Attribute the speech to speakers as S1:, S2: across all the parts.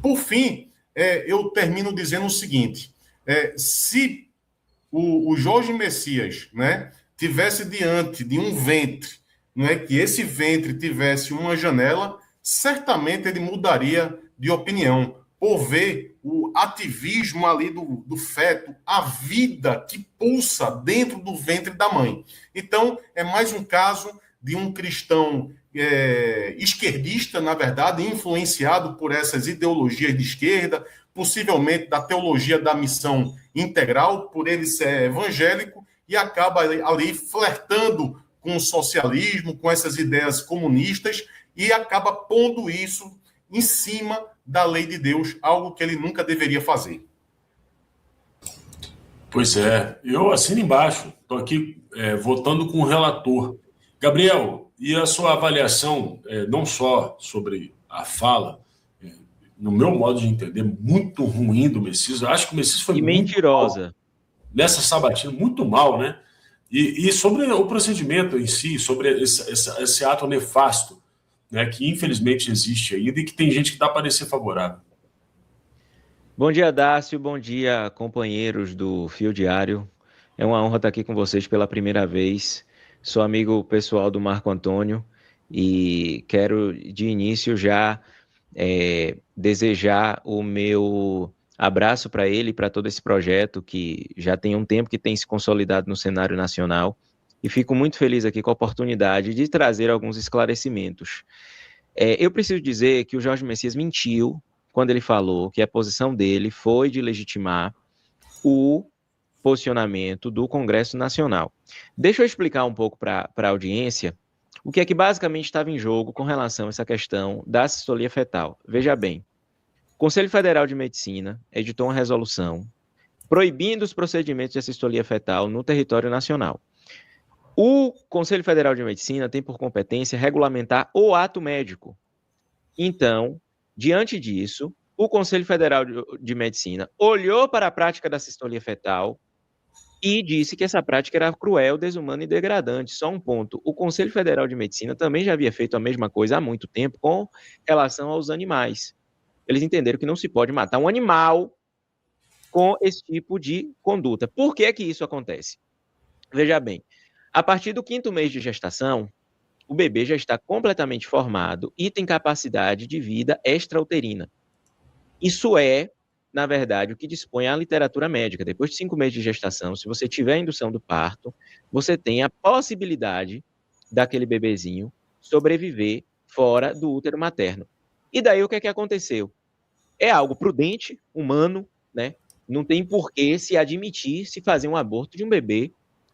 S1: Por fim, eu termino dizendo o seguinte: se o Jorge Messias, né, tivesse diante de um ventre, não é, que esse ventre tivesse uma janela, certamente ele mudaria de opinião, por ver o ativismo ali do feto, a vida que pulsa dentro do ventre da mãe. Então, é mais um caso de um cristão esquerdista, na verdade, influenciado por essas ideologias de esquerda, possivelmente da teologia da missão integral, por ele ser evangélico, e acaba ali flertando com o socialismo, com essas ideias comunistas, e acaba pondo isso em cima da lei de Deus, algo que ele nunca deveria fazer.
S2: Pois é, eu assino embaixo, estou aqui votando com o relator. Gabriel, e a sua avaliação, não só sobre a fala, no meu modo de entender, muito ruim do Messias. Eu acho que o Messias foi muito
S3: mentirosa
S2: mal nessa sabatina, muito mal, né? E sobre o procedimento em si, sobre esse ato nefasto, né, que infelizmente existe ainda e que tem gente que dá para parecer favorável.
S3: Bom dia, Dácio. Bom dia, companheiros do Fio Diário. É uma honra estar aqui com vocês pela primeira vez. Sou amigo pessoal do Marco Antônio e quero, de início, já desejar o meu abraço para ele e para todo esse projeto que já tem um tempo que tem se consolidado no cenário nacional. E fico muito feliz aqui com a oportunidade de trazer alguns esclarecimentos. Eu preciso dizer que o Jorge Messias mentiu quando ele falou que a posição dele foi de legitimar o posicionamento do Congresso Nacional. Deixa eu explicar um pouco para a audiência o que é que basicamente estava em jogo com relação a essa questão da sistolia fetal. Veja bem, o Conselho Federal de Medicina editou uma resolução proibindo os procedimentos de sistolia fetal no território nacional. O Conselho Federal de Medicina tem por competência regulamentar o ato médico. Então, diante disso, o Conselho Federal de Medicina olhou para a prática da sistolia fetal e disse que essa prática era cruel, desumana e degradante. Só um ponto: o Conselho Federal de Medicina também já havia feito a mesma coisa há muito tempo com relação aos animais. Eles entenderam que não se pode matar um animal com esse tipo de conduta. Por que que isso acontece? Veja bem, a partir do 5º mês de gestação, o bebê já está completamente formado e tem capacidade de vida extrauterina. Isso é, na verdade, o que dispõe a literatura médica. Depois de 5 meses de gestação, se você tiver a indução do parto, você tem a possibilidade daquele bebezinho sobreviver fora do útero materno. E daí o que é que aconteceu? É algo prudente, humano, né? Não tem por que se admitir se fazer um aborto de um bebê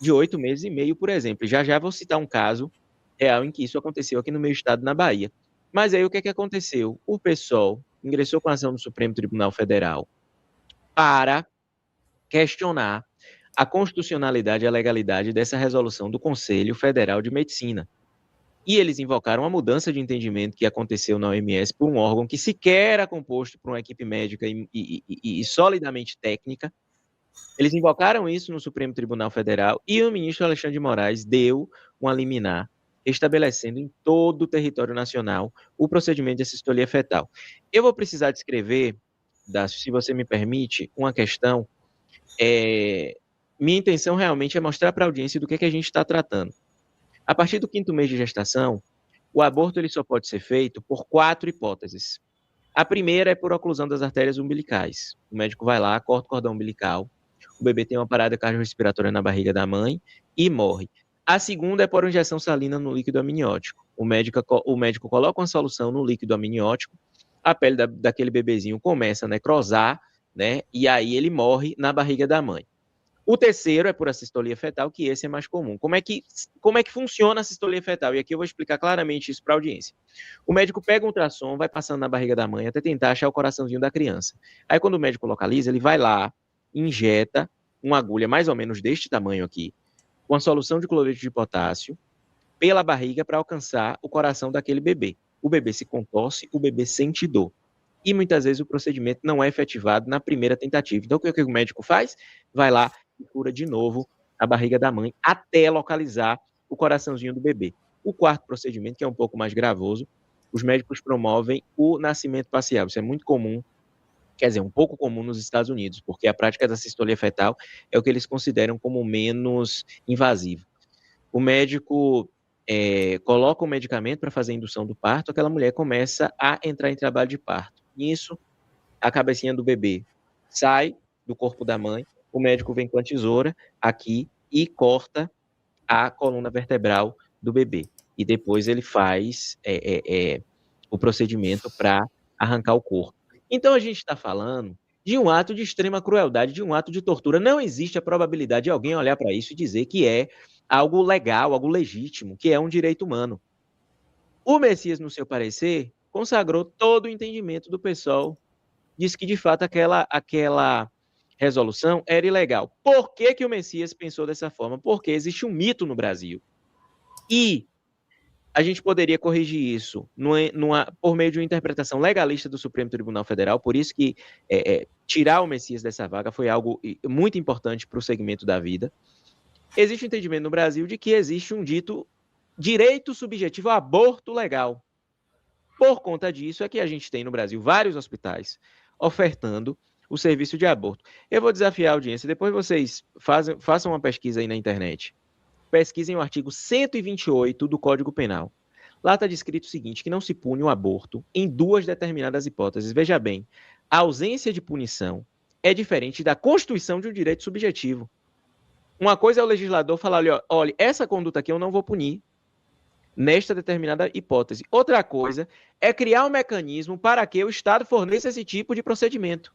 S3: de 8 meses e meio, por exemplo. Já já vou citar um caso real em que isso aconteceu aqui no meu estado, na Bahia. Mas aí o que é que aconteceu? O PSOL ingressou com ação no Supremo Tribunal Federal para questionar a constitucionalidade e a legalidade dessa resolução do Conselho Federal de Medicina. E eles invocaram a mudança de entendimento que aconteceu na OMS por um órgão que sequer era composto por uma equipe médica e solidamente técnica. Eles invocaram isso no Supremo Tribunal Federal e o ministro Alexandre de Moraes deu uma liminar estabelecendo em todo o território nacional o procedimento de sistolia fetal. Eu vou precisar descrever, Dácio, se você me permite, uma questão. Minha intenção realmente é mostrar para a audiência do que a gente está tratando. A partir do 5º mês de gestação, o aborto ele só pode ser feito por 4 hipóteses. A primeira é por oclusão das artérias umbilicais. O médico vai lá, corta o cordão umbilical, o bebê tem uma parada cardiorrespiratória na barriga da mãe e morre. A segunda é por injeção salina no líquido amniótico. O médico coloca uma solução no líquido amniótico, a pele daquele bebezinho começa a necrosar, né, e aí ele morre na barriga da mãe. O terceiro é por assistolia fetal, que esse é mais comum. Como é que funciona a assistolia fetal? E aqui eu vou explicar claramente isso para a audiência. O médico pega um ultrassom, vai passando na barriga da mãe até tentar achar o coraçãozinho da criança. Aí quando o médico localiza, ele vai lá, injeta uma agulha mais ou menos deste tamanho aqui, com a solução de cloreto de potássio, pela barriga para alcançar o coração daquele bebê. O bebê se contorce, o bebê sente dor. E muitas vezes o procedimento não é efetivado na primeira tentativa. Então o que o médico faz? Vai lá e fura de novo a barriga da mãe até localizar o coraçãozinho do bebê. O quarto procedimento, que é um pouco mais gravoso, os médicos promovem o nascimento parcial. Isso é muito comum quer dizer, um pouco comum nos Estados Unidos, porque a prática da sistolia fetal é o que eles consideram como menos invasivo. O médico coloca o medicamento para fazer a indução do parto, aquela mulher começa a entrar em trabalho de parto. Nisso, a cabecinha do bebê sai do corpo da mãe, o médico vem com a tesoura aqui e corta a coluna vertebral do bebê. E depois ele faz o procedimento para arrancar o corpo. Então a gente está falando de um ato de extrema crueldade, de um ato de tortura. Não existe a probabilidade de alguém olhar para isso e dizer que é algo legal, algo legítimo, que é um direito humano. O Messias, no seu parecer, consagrou todo o entendimento do pessoal, disse que, de fato, aquela resolução era ilegal. Por que o Messias pensou dessa forma? Porque existe um mito no Brasil. E a gente poderia corrigir isso por meio de uma interpretação legalista do Supremo Tribunal Federal, por isso que tirar o Messias dessa vaga foi algo muito importante para o segmento da vida. Existe um entendimento no Brasil de que existe um dito direito subjetivo ao aborto legal. Por conta disso é que a gente tem no Brasil vários hospitais ofertando o serviço de aborto. Eu vou desafiar a audiência, depois vocês façam uma pesquisa aí na internet. Pesquisem o artigo 128 do Código Penal. Lá está descrito o seguinte, que não se pune o aborto em duas determinadas hipóteses. Veja bem, a ausência de punição é diferente da constituição de um direito subjetivo. Uma coisa é o legislador falar, olha, essa conduta aqui eu não vou punir nesta determinada hipótese. Outra coisa é criar um mecanismo para que o Estado forneça esse tipo de procedimento.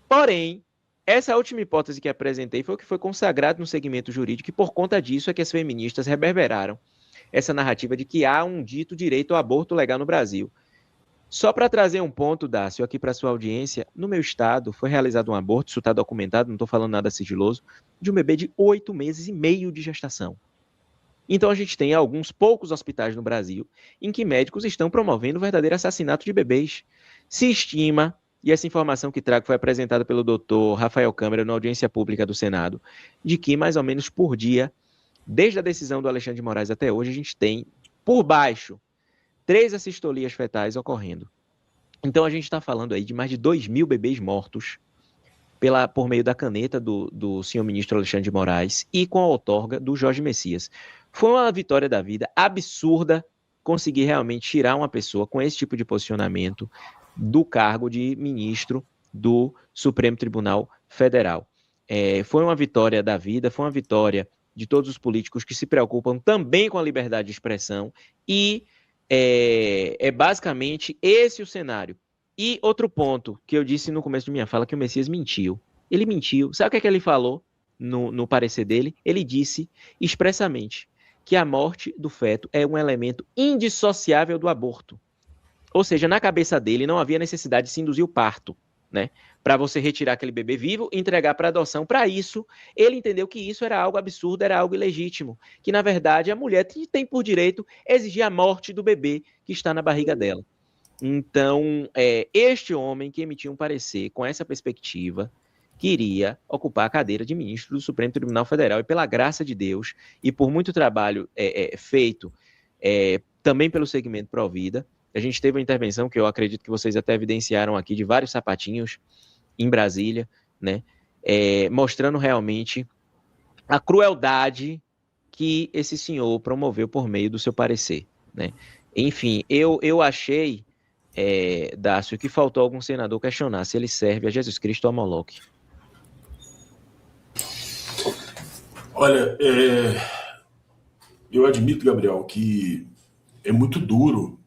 S3: Porém, essa última hipótese que apresentei foi o que foi consagrado no segmento jurídico e por conta disso é que as feministas reverberaram essa narrativa de que há um dito direito ao aborto legal no Brasil. Só para trazer um ponto, Dácio, aqui para a sua audiência, no meu estado foi realizado um aborto, isso está documentado, não estou falando nada sigiloso, de um bebê de 8 meses e meio de gestação. Então a gente tem alguns poucos hospitais no Brasil em que médicos estão promovendo o verdadeiro assassinato de bebês. Se estima, e essa informação que trago foi apresentada pelo doutor Rafael Câmara na audiência pública do Senado, de que mais ou menos por dia, desde a decisão do Alexandre de Moraes até hoje, a gente tem, por baixo, 3 assistolias fetais ocorrendo. Então a gente está falando aí de mais de 2.000 bebês mortos por meio da caneta do senhor ministro Alexandre de Moraes e com a outorga do Jorge Messias. Foi uma vitória da vida absurda conseguir realmente tirar uma pessoa com esse tipo de posicionamento do cargo de ministro do Supremo Tribunal Federal. Foi uma vitória da vida, foi uma vitória de todos os políticos que se preocupam também com a liberdade de expressão e é basicamente esse o cenário. E outro ponto que eu disse no começo de minha fala, que o Messias mentiu. Ele mentiu. Sabe o que ele falou no parecer dele? Ele disse expressamente que a morte do feto é um elemento indissociável do aborto. Ou seja, na cabeça dele não havia necessidade de se induzir o parto, né? Para você retirar aquele bebê vivo e entregar para adoção. Para isso, ele entendeu que isso era algo absurdo, era algo ilegítimo. Que, na verdade, a mulher tem por direito exigir a morte do bebê que está na barriga dela. Então, este homem que emitiu um parecer com essa perspectiva queria ocupar a cadeira de ministro do Supremo Tribunal Federal. E pela graça de Deus, e por muito trabalho feito também pelo segmento Provida, a gente teve uma intervenção que eu acredito que vocês até evidenciaram aqui, de vários sapatinhos em Brasília, né, mostrando realmente a crueldade que esse senhor promoveu por meio do seu parecer, né. Enfim, eu achei, Dácio, que faltou algum senador questionar se ele serve a Jesus Cristo ou a Moloque.
S2: Olha, eu admito, Gabriel, que é muito duro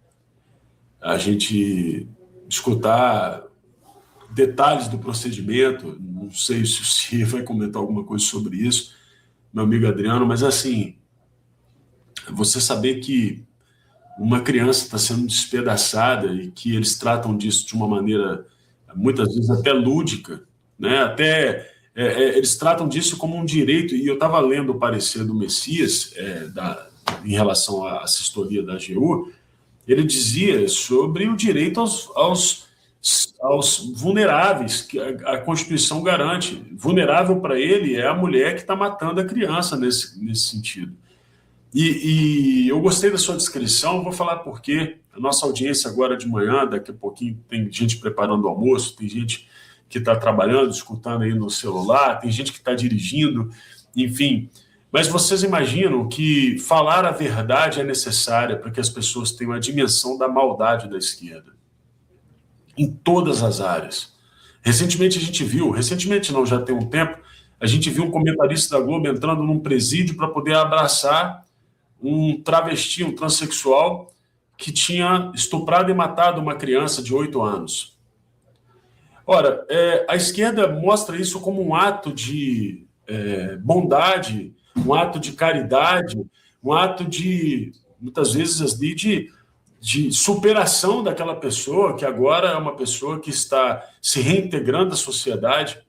S2: a gente escutar detalhes do procedimento. Não sei se você vai comentar alguma coisa sobre isso, meu amigo Adriano, mas assim, você saber que uma criança está sendo despedaçada e que eles tratam disso de uma maneira, muitas vezes até lúdica, né? Eles tratam disso como um direito, e eu estava lendo o parecer do Messias em relação à sistolia da AGU. Ele dizia sobre o direito aos vulneráveis, que a Constituição garante. Vulnerável para ele é a mulher que está matando a criança nesse sentido. E eu gostei da sua descrição, vou falar por quê. A nossa audiência agora de manhã, daqui a pouquinho, tem gente preparando o almoço, tem gente que está trabalhando, escutando aí no celular, tem gente que está dirigindo, enfim. Mas vocês imaginam que falar a verdade é necessária para que as pessoas tenham a dimensão da maldade da esquerda, em todas as áreas. Recentemente a gente viu, recentemente não, já tem um tempo, a gente viu um comentarista da Globo entrando num presídio para poder abraçar um travesti, um transexual, que tinha estuprado e matado uma criança de 8 anos. Ora, a esquerda mostra isso como um ato de bondade, um ato de caridade, um ato de, muitas vezes, de superação daquela pessoa, que agora é uma pessoa que está se reintegrando à sociedade.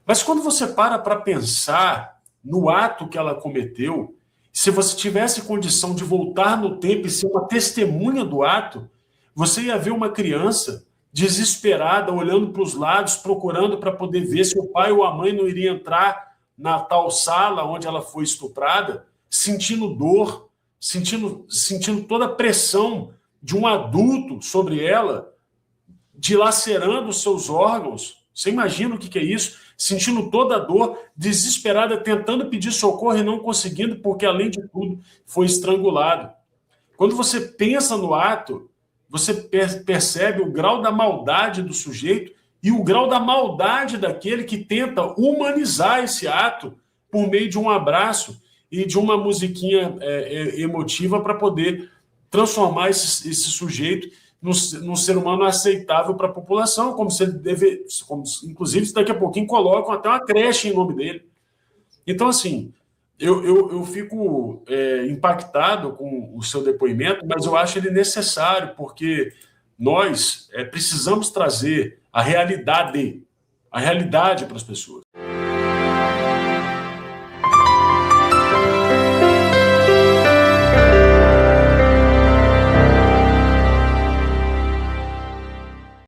S2: Mas quando você para pensar no ato que ela cometeu, se você tivesse condição de voltar no tempo e ser uma testemunha do ato, você ia ver uma criança desesperada, olhando para os lados, procurando para poder ver se o pai ou a mãe não iria entrar na tal sala onde ela foi estuprada, sentindo dor, sentindo toda a pressão de um adulto sobre ela, dilacerando os seus órgãos. Você imagina o que é isso? Sentindo toda a dor, desesperada, tentando pedir socorro e não conseguindo, porque, além de tudo, foi estrangulado. Quando você pensa no ato, você percebe o grau da maldade do sujeito e o grau da maldade daquele que tenta humanizar esse ato por meio de um abraço e de uma musiquinha emotiva para poder transformar esse sujeito num ser humano aceitável para a população, como se ele inclusive, daqui a pouquinho colocam até uma creche em nome dele. Então, assim, eu fico impactado com o seu depoimento, mas eu acho ele necessário, porque nós precisamos trazer a realidade para as pessoas.